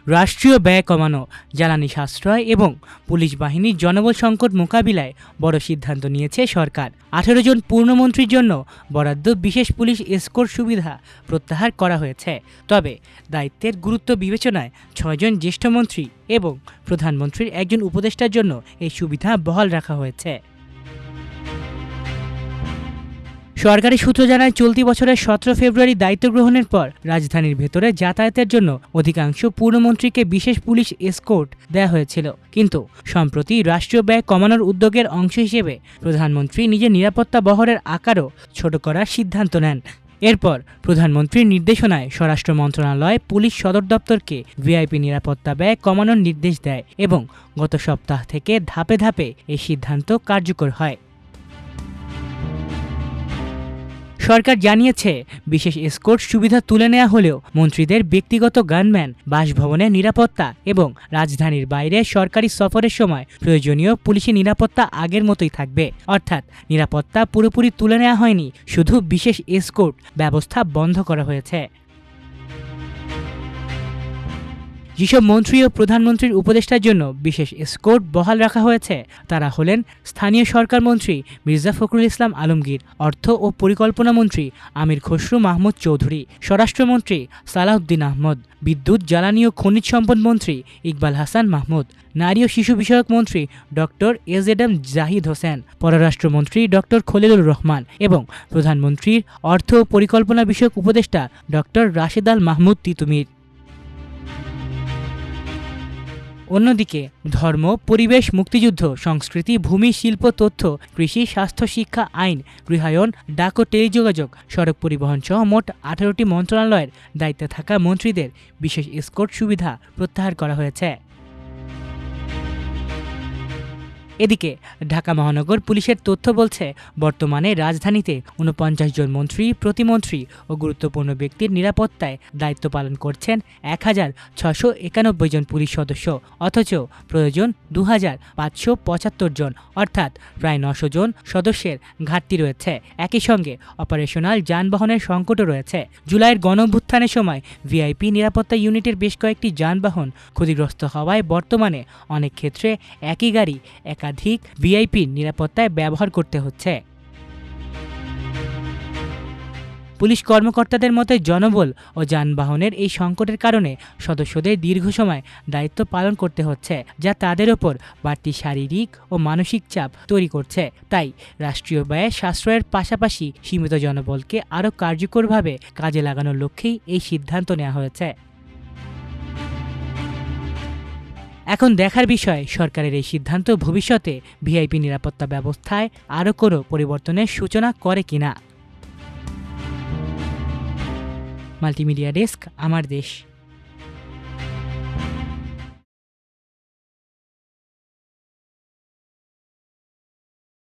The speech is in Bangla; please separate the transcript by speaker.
Speaker 1: রাষ্ট্রীয় ব্যয় কমানো, জ্বালানি সাশ্রয় এবং পুলিশ বাহিনীর জনবল সংকট মোকাবিলায় বড় সিদ্ধান্ত নিয়েছে সরকার। 18 জন পূর্ণমন্ত্রীর জন্য বরাদ্দ বিশেষ পুলিশ এসকর্ট সুবিধা প্রত্যাহার করা হয়েছে। তবে দায়িত্বের গুরুত্ব বিবেচনায় 6 জন জ্যেষ্ঠ মন্ত্রী এবং প্রধানমন্ত্রীর একজন উপদেষ্টার জন্য এই সুবিধা বহাল রাখা হয়েছে। সরকারি সূত্র জানায়, চলতি বছরের 17 ফেব্রুয়ারি দায়িত্ব গ্রহণের পর রাজধানীর ভেতরে যাতায়াতের জন্য অধিকাংশ পূর্ণমন্ত্রীকে বিশেষ পুলিশ এসকর্ট দেওয়া হয়েছিল। কিন্তু সম্প্রতি রাষ্ট্রীয় ব্যয় কমানোর উদ্যোগের অংশ হিসেবে প্রধানমন্ত্রী নিজের নিরাপত্তা বহরের আকারও ছোট করার সিদ্ধান্ত নেন। এরপর প্রধানমন্ত্রীর নির্দেশনায় স্বরাষ্ট্র মন্ত্রণালয় পুলিশ সদর দপ্তরকে ভিআইপি নিরাপত্তা ব্যয় কমানোর নির্দেশ দেয় এবং গত সপ্তাহ থেকে ধাপে ধাপে এই সিদ্ধান্ত কার্যকর হয়। সরকার জানিয়েছে, বিশেষ এসকর্ট সুবিধা তুলে নেওয়া হলেও মন্ত্রীদের ব্যক্তিগত গানম্যান, বাসভবনের নিরাপত্তা এবং রাজধানীর বাইরে সরকারি সফরের সময় প্রয়োজনীয় পুলিশি নিরাপত্তা আগের মতোই থাকবে। অর্থাৎ নিরাপত্তা পুরোপুরি তুলে নেওয়া হয়নি, শুধু বিশেষ এসকর্ট ব্যবস্থা বন্ধ করা হয়েছে। যেসব মন্ত্রী ও প্রধানমন্ত্রীর উপদেষ্টার জন্য বিশেষ এসকর্ট বহাল রাখা হয়েছে তারা হলেন স্থানীয় সরকার মন্ত্রী মির্জা ফখরুল ইসলাম আলমগীর, অর্থ ও পরিকল্পনা মন্ত্রী আমির খসরু মাহমুদ চৌধুরী, স্বরাষ্ট্রমন্ত্রী সালাউদ্দিন আহমদ, বিদ্যুৎ জ্বালানি ও খনিজ সম্পদ মন্ত্রী ইকবাল হাসান মাহমুদ, নারী ও শিশু বিষয়ক মন্ত্রী ডক্টর এজেডএম জাহিদ হোসেন, পররাষ্ট্রমন্ত্রী ডক্টর খলিলুর রহমান এবং প্রধানমন্ত্রীর অর্থ ও পরিকল্পনা বিষয়ক উপদেষ্টা ডক্টর রাশেদ আল মাহমুদ তিতুমির। অন্যদিকে ধর্ম, পরিবেশ, মুক্তিযুদ্ধ, সংস্কৃতি, ভূমি, শিল্প, তথ্য, কৃষি, স্বাস্থ্য, শিক্ষা, আইন, গৃহায়ন, ডাক ও টেলিযোগাযোগ, সড়ক পরিবহন সহ মোট 18টি মন্ত্রণালয়ের দায়িত্বে থাকা মন্ত্রীদের বিশেষ এসকর্ট সুবিধা প্রত্যাহার করা হয়েছে। এদিকে ঢাকা মহানগর পুলিশের তথ্য বলছে, বর্তমানে রাজধানীতে 49 জন মন্ত্রী, প্রতিমন্ত্রী ও গুরুত্বপূর্ণ ব্যক্তির নিরাপত্তায় দায়িত্ব পালন করছেন 1691 জন পুলিশ সদস্য। অথচ প্রয়োজন 2575 জন, অর্থাৎ প্রায় 900 জন সদস্যের ঘাটতি রয়েছে। একই সঙ্গে অপারেশনাল যানবাহনের সংকটও রয়েছে। জুলাইয়ের গণঅভ্যুত্থানের সময় ভিআইপি নিরাপত্তা ইউনিটের বেশ কয়েকটি যানবাহন ক্ষতিগ্রস্ত হওয়ায় বর্তমানে অনেক ক্ষেত্রে একই গাড়ি একাধিক ভিআইপি নিরাপত্তায় ব্যবহার করতে হচ্ছে। পুলিশ কর্মকর্তাদের মতে জনবল ও যানবাহনের এই সংকটের কারণে সদস্যদের দীর্ঘ সময় দায়িত্ব পালন করতে হচ্ছে, যা তাদের ওপর বাড়তি শারীরিক ও মানসিক চাপ তৈরি করছে। তাই রাষ্ট্রীয় ব্যয়ে সাশ্রয়ের পাশাপাশি সীমিত জনবলকে আরও কার্যকরভাবে কাজে লাগানোর লক্ষ্যেই এই সিদ্ধান্ত নেওয়া হয়েছে। এখন দেখার বিষয়, সরকারের এই সিদ্ধান্ত ভবিষ্যতে ভিআইপি নিরাপত্তা ব্যবস্থায় আরও কোনো পরিবর্তনের সূচনা করে কিনা। মাল্টিমিডিয়া ডেস্ক, আমার দেশ।